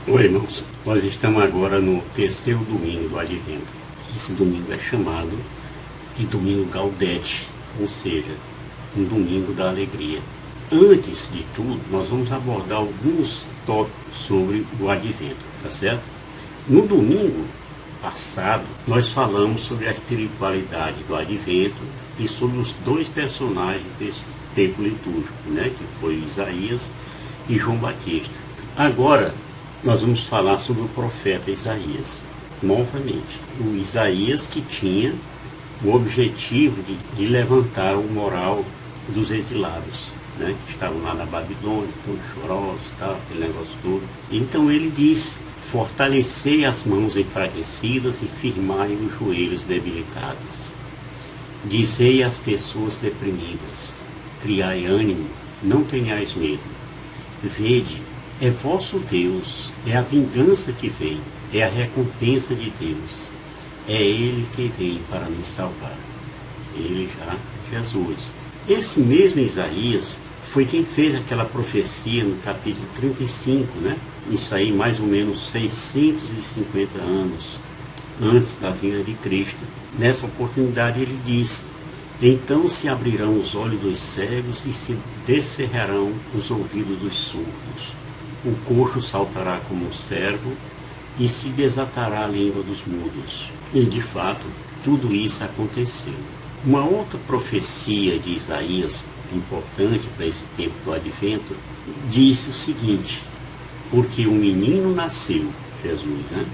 Oi, irmãos. Nós estamos agora no terceiro domingo do Advento. Esse domingo é chamado de Domingo Gaudete, ou seja, um domingo da alegria. Antes de tudo, nós vamos abordar alguns tópicos sobre o Advento, tá certo? No domingo passado, nós falamos sobre a espiritualidade do Advento e sobre os dois personagens desse tempo litúrgico, né, que foi Isaías e João Batista. Agora, nós vamos falar sobre o profeta Isaías, novamente. O Isaías que tinha o objetivo de levantar o moral dos exilados, né, que estavam lá na Babilônia, todos chorosos, tal, aquele negócio todo. Então ele disse: fortalecei as mãos enfraquecidas e firmai os joelhos debilitados. Dizei às pessoas deprimidas: criai ânimo, não tenhais medo. Vede, é vosso Deus, é a vingança que vem, é a recompensa de Deus. É Ele que vem para nos salvar. Ele já, Jesus. Esse mesmo Isaías foi quem fez aquela profecia no capítulo 35, né? Isso aí mais ou menos 650 anos antes da vinda de Cristo. Nessa oportunidade ele disse: então se abrirão os olhos dos cegos e se descerrarão os ouvidos dos surdos. O coxo saltará como um servo e se desatará a língua dos mudos. E de fato, tudo isso aconteceu. Uma outra profecia de Isaías, importante para esse tempo do Advento, disse o seguinte: porque um menino nasceu, Jesus, né?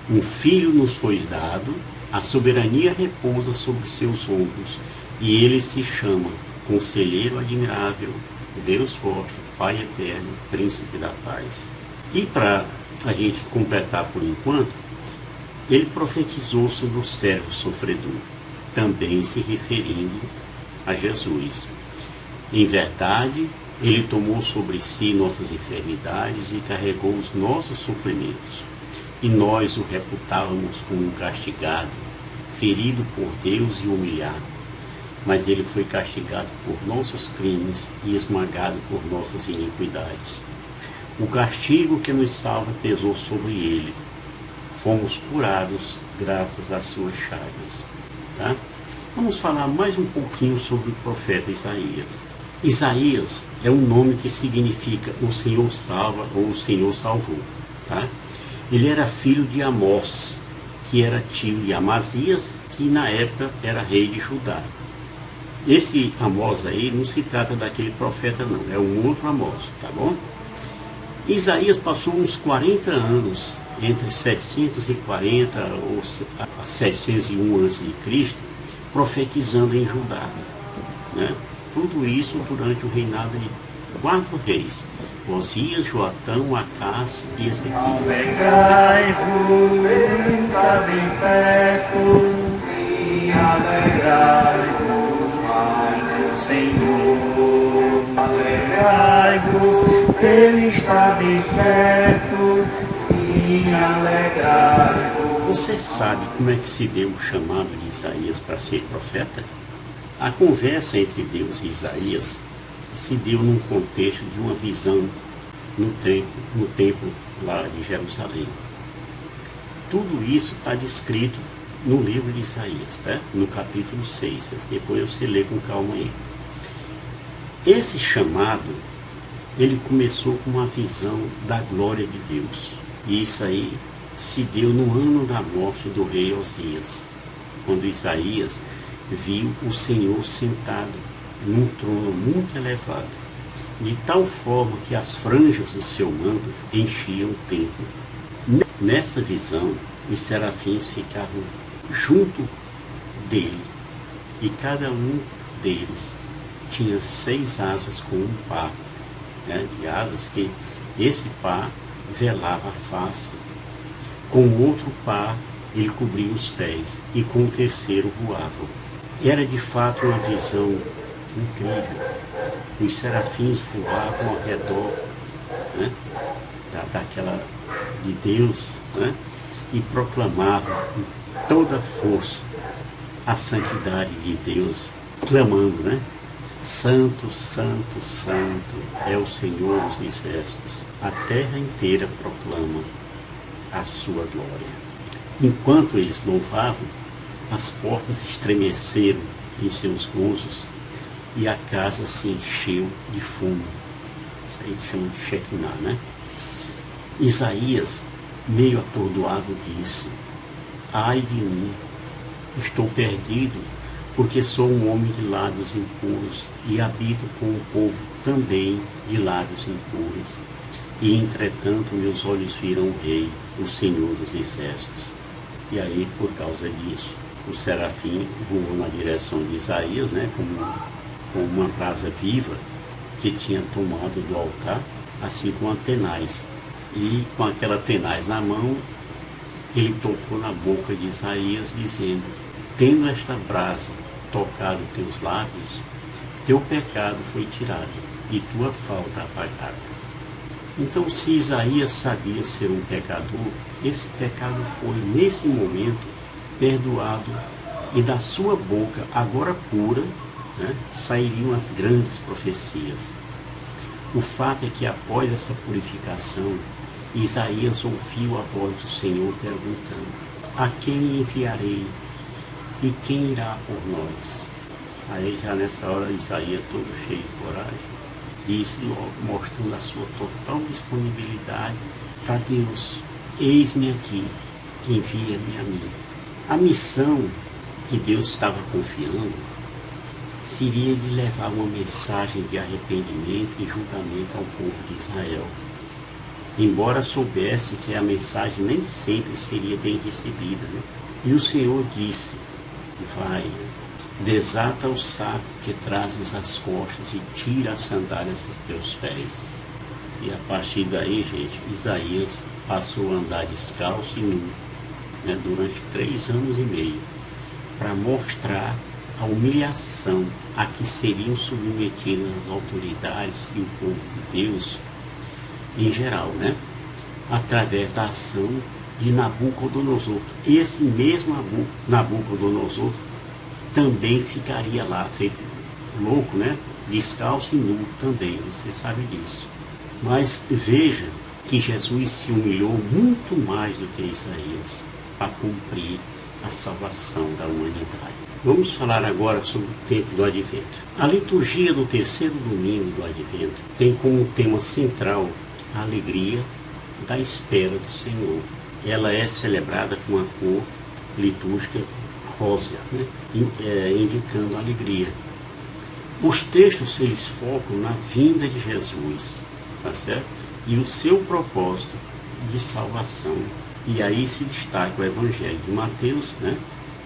Um filho nos foi dado, a soberania repousa sobre seus ombros, e ele se chama Conselheiro Admirável, Deus Forte, Pai Eterno, Príncipe da Paz. E para a gente completar por enquanto, ele profetizou sobre o servo sofredor, também se referindo a Jesus. Em verdade, ele tomou sobre si nossas enfermidades e carregou os nossos sofrimentos. E nós o reputávamos como um castigado, ferido por Deus e humilhado. Mas ele foi castigado por nossos crimes e esmagado por nossas iniquidades. O castigo que nos salva pesou sobre ele. Fomos curados graças às suas chagas. Tá? Vamos falar mais um pouquinho sobre o profeta Isaías. Isaías é um nome que significa o Senhor salva ou o Senhor salvou. Tá? Ele era filho de Amós, que era tio de Amazias, que na época era rei de Judá. Esse Amós aí não se trata daquele profeta não, é um outro Amós, tá bom? Isaías passou uns 40 anos, entre 740 ou 701 a.C., profetizando em Judá, né? Tudo isso durante o reinado de 4 reis: Osias, Joatão, Acás e Ezequias. Alegrai-vos, ele está bem perto, e alegrai-vos, meu Senhor. Alegrai-vos, ele está bem perto, e alegrai-vos. Você sabe como é que se deu o chamado de Isaías para ser profeta? A conversa entre Deus e Isaías se deu num contexto de uma visão no templo lá de Jerusalém. Tudo isso está descrito no livro de Isaías, tá? No capítulo 6. Depois você lê com calma aí. Esse chamado, ele começou com uma visão da glória de Deus. E isso aí se deu no ano da morte do rei Osias, quando Isaías viu o Senhor sentado num trono muito elevado, de tal forma que as franjas do seu manto enchiam o templo. Nessa visão, os serafins ficavam junto dele, e cada um deles tinha 6 asas com um par, né, de asas que esse par velava a face. Com o outro par ele cobria os pés, e com o terceiro voavam. Era de fato uma visão incrível. Os serafins voavam ao redor, né, daquela de Deus, né, e proclamavam com toda a força a santidade de Deus, clamando, né: Santo, santo, santo é o Senhor dos exércitos. A terra inteira proclama a sua glória. Enquanto eles louvavam, as portas estremeceram em seus gozos e a casa se encheu de fumo. Isso aí chama de Shekinah, né? Isaías, meio atordoado, disse: ai de mim, estou perdido, porque sou um homem de lábios impuros e habito com um povo também de lábios impuros. E, entretanto, meus olhos viram o Rei, o Senhor dos Exércitos. E aí, por causa disso, o serafim voou na direção de Isaías, né, como uma brasa viva que tinha tomado do altar, assim como a tenaz. E com aquela tenaz na mão, ele tocou na boca de Isaías, dizendo: tendo esta brasa tocado teus lábios, teu pecado foi tirado e tua falta apagada. Então, se Isaías sabia ser um pecador, esse pecado foi, nesse momento, perdoado, e da sua boca, agora pura, né, sairiam as grandes profecias. O fato é que, após essa purificação, Isaías ouviu a voz do Senhor perguntando: a quem enviarei? E quem irá por nós? Aí, já nessa hora, Isaías, todo cheio de coragem, disse logo, mostrando a sua total disponibilidade para Deus: eis-me aqui, envia-me a mim. A missão que Deus estava confiando seria de levar uma mensagem de arrependimento e julgamento ao povo de Israel. Embora soubesse que a mensagem nem sempre seria bem recebida, né? E o Senhor disse: vai, desata o saco que trazes às costas e tira as sandálias dos teus pés. E a partir daí, gente, Isaías passou a andar descalço e nu, né, durante 3 anos e meio, para mostrar a humilhação a que seriam submetidas as autoridades e o povo de Deus em geral, né, através da ação de Nabucodonosor. Esse mesmo Nabucodonosor também ficaria lá, feito louco, né? Descalço e nu também, você sabe disso. Mas veja que Jesus se humilhou muito mais do que Isaías para cumprir a salvação da humanidade. Vamos falar agora sobre o tempo do Advento. A liturgia do terceiro domingo do Advento tem como tema central a alegria da espera do Senhor. Ela é celebrada com a cor litúrgica rosa, né? Indicando alegria. Os textos, eles focam na vinda de Jesus, tá certo? E o seu propósito de salvação. E aí se destaca o Evangelho de Mateus, né,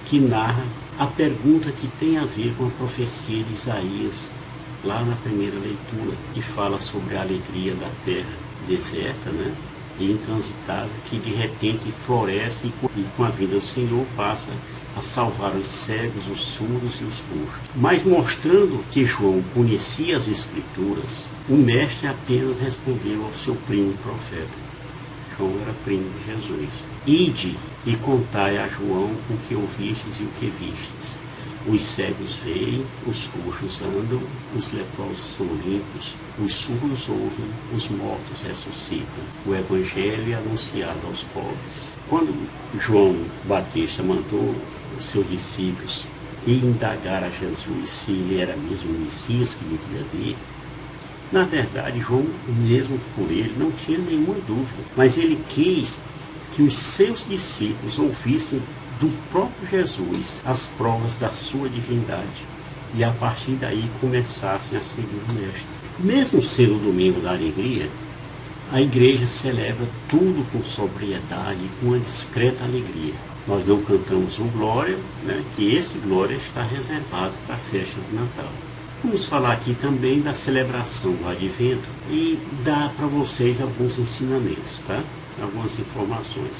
que narra a pergunta que tem a ver com a profecia de Isaías, lá na primeira leitura, que fala sobre a alegria da terra deserta, né, e intransitável, que de repente floresce e com a vinda do Senhor passa a salvar os cegos, os surdos e os coxos. Mas mostrando que João conhecia as Escrituras, o mestre apenas respondeu ao seu primo profeta. João era primo de Jesus. Ide e contai a João o que ouvistes e o que vistes. Os cegos veem, os coxos andam, os leprosos são limpos, os surdos ouvem, os mortos ressuscitam. O Evangelho é anunciado aos pobres. Quando João Batista mandou os seus discípulos ir indagar a Jesus se ele era mesmo o Messias que devia vir, na verdade, João, mesmo por ele, não tinha nenhuma dúvida, mas ele quis que os seus discípulos ouvissem do próprio Jesus as provas da sua divindade e a partir daí começassem a seguir o Mestre. Mesmo sendo o domingo da alegria, a igreja celebra tudo com sobriedade, com uma discreta alegria. Nós não cantamos o Glória, né, que esse Glória está reservado para a festa do Natal. Vamos falar aqui também da celebração do Advento e dar para vocês alguns ensinamentos, tá? Algumas informações.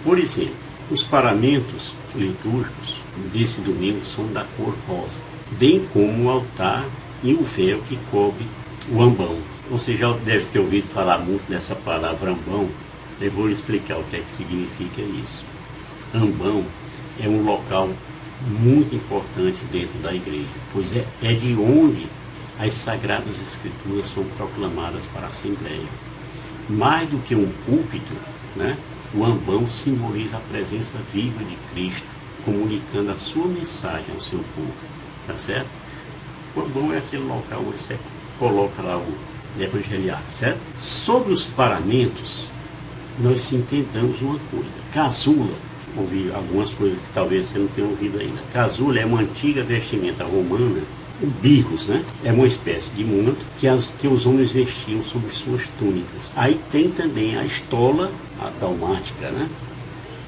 Por exemplo, os paramentos litúrgicos desse domingo são da cor rosa, bem como o altar e o véu que cobre o ambão. Você já deve ter ouvido falar muito dessa palavra ambão. Eu vou lhe explicar o que é que significa isso. Ambão é um local muito importante dentro da igreja, pois é de onde as Sagradas Escrituras são proclamadas para a Assembleia. Mais do que um púlpito, né, o ambão simboliza a presença viva de Cristo, comunicando a sua mensagem ao seu povo. Tá certo? O ambão é aquele local onde você coloca lá o evangeliário, certo? Sobre os paramentos, nós entendamos uma coisa. Casula, ouvi algumas coisas que talvez você não tenha ouvido ainda. Casula é uma antiga vestimenta romana. O birros, né? É uma espécie de manto que os homens vestiam sobre suas túnicas. Aí tem também a estola, a dalmática, né?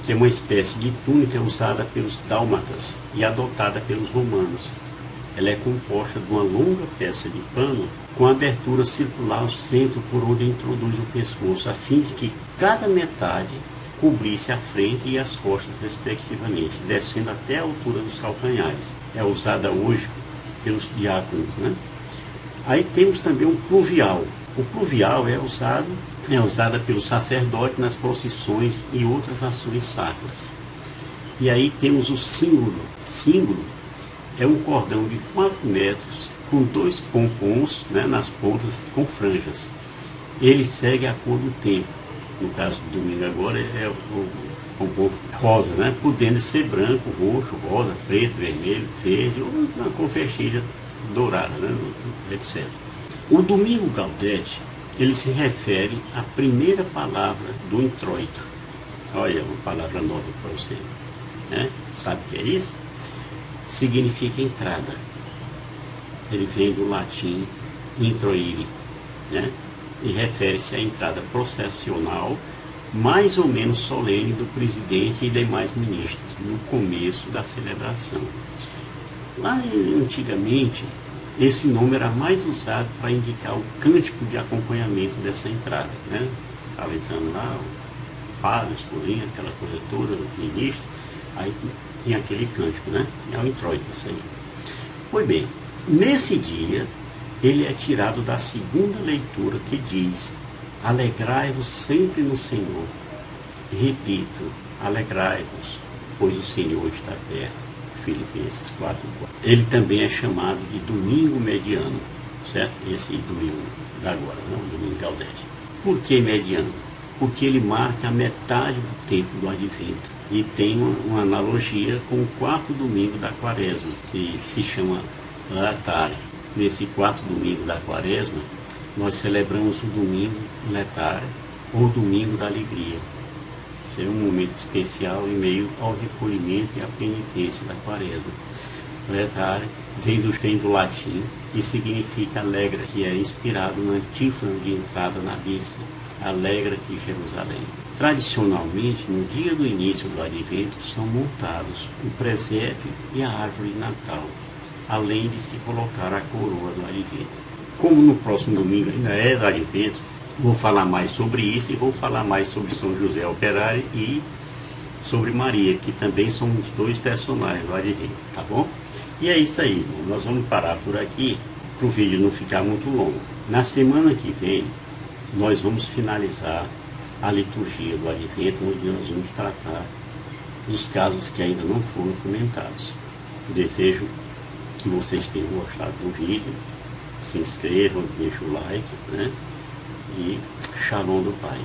Que é uma espécie de túnica usada pelos dálmatas e adotada pelos romanos. Ela é composta de uma longa peça de pano com abertura circular ao centro por onde introduz o pescoço, a fim de que cada metade cobrisse a frente e as costas, respectivamente, descendo até a altura dos calcanhares. É usada hoje pelos diáconos, né? Aí temos também um pluvial. O pluvial é usada pelo sacerdote nas procissões e outras ações sacras. E aí temos o símbolo. Símbolo é um cordão de 4 metros com 2 pompons, né, nas pontas com franjas. Ele segue a cor do tempo. No caso do domingo agora é o pompom rosa, né, podendo ser branco, roxo, rosa, preto, vermelho, verde ou uma confertilha dourada, né, etc. O domingo Gaudete, ele se refere à primeira palavra do introito. Olha, uma palavra nova para você, né? Sabe o que é isso? Significa entrada. Ele vem do latim introire, né? E refere-se à entrada processional, mais ou menos solene, do presidente e demais ministros, no começo da celebração. Lá antigamente, esse nome era mais usado para indicar o cântico de acompanhamento dessa entrada, né? Estava entrando lá, o padre, a escolinha, aquela coisa toda, o ministro, aí tinha aquele cântico, né? É o introito, isso aí. Pois bem, nesse dia, ele é tirado da segunda leitura que diz: alegrai-vos sempre no Senhor. Repito, alegrai-vos, pois o Senhor está perto. Filipenses 4:4. Ele também é chamado de domingo mediano, certo? Esse domingo da agora, né? O domingo Gaudete. Por que mediano? Porque ele marca a metade do tempo do advento e tem uma analogia com o 4º domingo da quaresma, que se chama Letare. Nesse 4º domingo da quaresma, nós celebramos o domingo Letare, ou domingo da alegria. É um momento especial em meio ao recolhimento e à penitência da quaresma. Letare vem do latim e significa alegra, que é inspirado na antífona de entrada na missa, alegra-te Jerusalém. Tradicionalmente, no dia do início do advento, são montados o presépio e a árvore de Natal, além de se colocar a coroa do advento. Como no próximo domingo ainda é do advento, vou falar mais sobre isso e vou falar mais sobre São José Operário e sobre Maria, que também são os 2 personagens do advento, tá bom? E é isso aí, irmão. Nós vamos parar por aqui, para o vídeo não ficar muito longo. Na semana que vem, nós vamos finalizar a liturgia do advento, onde nós vamos tratar dos casos que ainda não foram comentados. Desejo que vocês tenham gostado do vídeo, se inscrevam, deixem o like, né? E Shalom do Pai.